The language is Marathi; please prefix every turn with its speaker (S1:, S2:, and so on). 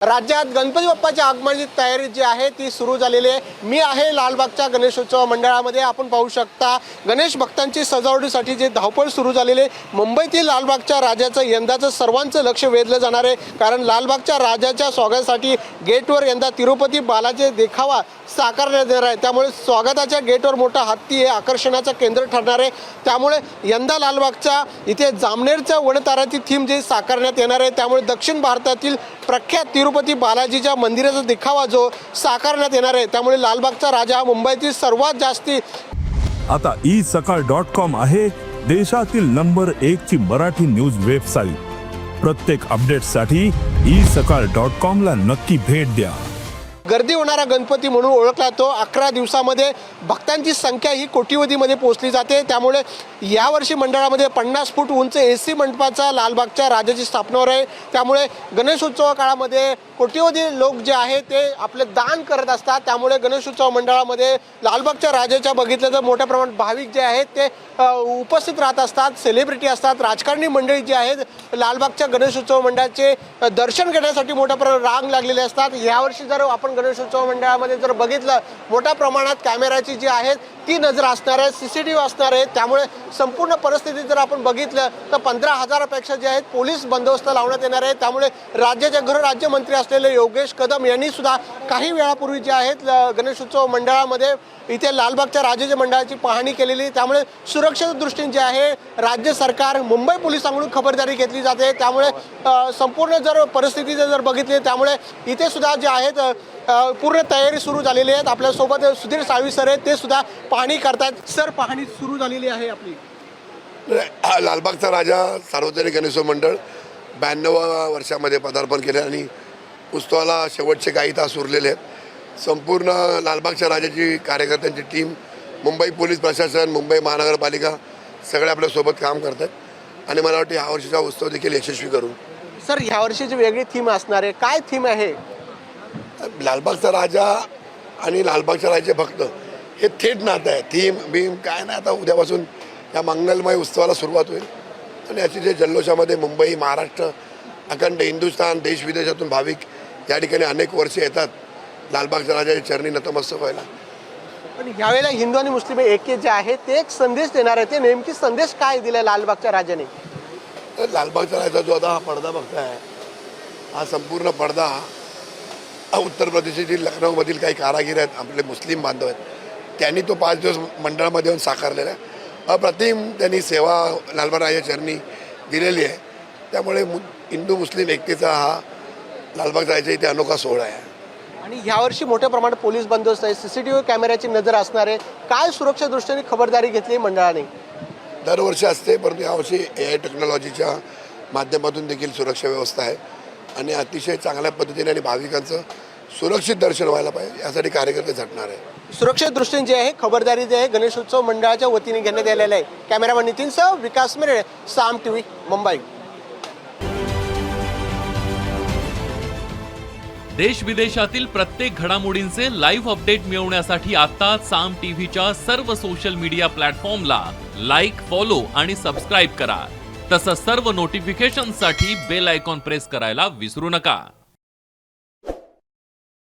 S1: राज्यात गणपती बाप्पाच्या आगमनाची तयारी जी आहे ती सुरू झालेली आहे। मी आहे लालबागच्या गणेशोत्सव मंडळामध्ये। आपण पाहू शकता गणेश भक्तांची सजावटीसाठी जे धावपळ सुरू झालेली आहे। मुंबईतील लालबागच्या राजाचं यंदाचं सर्वांचं लक्ष वेधलं जाणार आहे, कारण लालबागच्या राजाच्या स्वागतासाठी गेटवर यंदा तिरुपती बालाजी देखावा साकारण्यात येणार आहे। त्यामुळे स्वागताच्या गेटवर मोठा हत्ती हे आकर्षणाचं केंद्र ठरणार आहे। त्यामुळे यंदा लालबागच्या इथे जामनेरच्या वनताराची थीम जी साकारण्यात येणार आहे, त्यामुळे दक्षिण भारतातील प्रख्यात तिरुपती बालाजीच्या मंदिराचा देखावा जो साकारण्यात येणार आहे। त्यामुळे लालबागचा राजा मुंबईतील सर्वात जास्ती
S2: आता isakal.com आहे देशातील नंबर 1 ची मराठी न्यूज वेबसाईट। प्रत्येक अपडेटसाठी isakal.com ला नक्की भेट द्या।
S1: गर्दी होणारा गणपती म्हणून ओळखला तो 11 दिवसामध्ये भक्तांची संख्या ही कोटीवधीमध्ये पोहोचली जाते। त्यामुळे यावर्षी मंडळामध्ये 50 फूट उंच AC मंडपाचा लालबागच्या राजाची स्थापना होणार आहे। त्यामुळे गणेशोत्सव काळामध्ये कोटीवधी लोक जे आहेत ते आपले दान करत असतात। त्यामुळे गणेशोत्सव मंडळामध्ये लालबागच्या राजाच्या बघितलं तर मोठ्या प्रमाणात भाविक जे आहेत ते उपस्थित राहत असतात, सेलिब्रिटी असतात, राजकारणी मंडळी जी आहेत लालबागच्या गणेशोत्सव मंडळाचे दर्शन घेण्यासाठी मोठ्या प्रमाणात रांग लागलेले असतात। यावर्षी जर आपण गणेशोत्सव मंडळामध्ये जर बघितलं मोठ्या प्रमाणात कॅमेराची जी आहे ती नजर असणार आहे, CCTV असणार आहे। त्यामुळे संपूर्ण परिस्थिती जर आपण बघितलं तर 15,000पेक्षा जे आहेत पोलीस बंदोबस्त लावण्यात येणार आहे। त्यामुळे राज्याचे गृहराज्यमंत्री असलेले योगेश कदम यांनी सुद्धा काही वेळापूर्वी जे आहेत गणेशोत्सव मंडळामध्ये इथे लालबागच्या राजाच्या मंडळाची पाहणी केलेली। त्यामुळे सुरक्षेच्या दृष्टीने जे आहे राज्य सरकार मुंबई पोलिसांकडून खबरदारी घेतली जाते। त्यामुळे संपूर्ण जर परिस्थिती जर बघितली त्यामुळे इथे सुद्धा जे आहेत पूर्ण तयारी सुरू झालेली आहे। आपल्यासोबत सुधीर साळवी सर आहेत, ते सुद्धा पाहणी करतात। सर, पाहणी सुरू झालेली आहे आपली।
S3: लालबागचा राजा सार्वजनिक गणेशोत्सव मंडळ 92व्या वर्षामध्ये पदार्पण केले आणि उत्सवाला शेवटचे काही तास उरलेले आहेत। संपूर्ण लालबागच्या राजाची कार्यकर्त्यांची टीम, मुंबई पोलीस प्रशासन, मुंबई महानगरपालिका सगळे आपल्यासोबत काम करतात आणि मला वाटतं यावर्षीचा उत्सव देखील यशस्वी करू।
S1: सर, ह्यावर्षीची वेगळी थीम असणार आहे, काय थीम आहे?
S3: लालबागचा राजा आणि लालबागच्या राजाचे भक्त हे थेट नातं आहे। थीम बीम काय नाही, आता उद्यापासून या मंगलमय उत्सवाला सुरुवात होईल आणि याची जे जल्लोषामध्ये मुंबई, महाराष्ट्र, अखंड हिंदुस्थान, देश विदेशातून भाविक या ठिकाणी अनेक वर्षे येतात लालबागच्या राजाच्या चरणी नतमस्तक व्हायला।
S1: पण यावेळेला हिंदू आणि मुस्लिम ऐक्य जे आहे ते एक संदेश देणार आहे, ते नेमकी संदेश काय दिला लालबागच्या राजाने?
S3: तर लालबागचा राजा जो आता हा पडदा बघताय, हा संपूर्ण पडदा उत्तर प्रदेशातील लखनौमधील काही कारागीर आहेत, आपले मुस्लिम बांधव आहेत, त्यांनी तो 5 दिवस मंडळामध्ये येऊन साकारलेला आहे। अप्रतिम त्यांनी सेवा लालबाग राजा चरणी दिलेली आहे। त्यामुळे हिंदू मुस्लिम एकतेचा हा लालबागचा राजा इथे अनोखा सोहळा आहे।
S1: आणि यावर्षी मोठ्या प्रमाणात पोलीस बंदोबस्त आहे, CCTV कॅमेऱ्याची नजर असणार आहे। काय सुरक्षा दृष्टीने खबरदारी घेतली मंडळाने?
S3: दरवर्षी असते, परंतु यावर्षी AI टेक्नॉलॉजीच्या माध्यमातून देखील सुरक्षा व्यवस्था आहे आणि अतिशय चांगल्या पद्धतीने आणि भाविकांचं सुरक्षित दर्शन व्हायला पाहिजे यासाठी कार्यकर्ते झटणार आहे।
S1: सुरक्षेच्या दृष्टीने जे आहे खबरदारी जे आहे गणेशोत्सव मंडळाच्या वतीने घेण्यात आलेलं आहे। कॅमेरामॅन नितीनसह विकास मिरे, साम TV, मुंबई।
S4: देश विदेशातील प्रत्येक घडामोडींचे लाईव्ह अपडेट मिळवण्यासाठी आता साम टीव्हीच्या सर्व सोशल मीडिया प्लॅटफॉर्मला लाईक, फॉलो आणि सबस्क्राईब करा। तसंच सर्व नोटिफिकेशनसाठी बेल आयकॉन प्रेस करायला विसरू नका।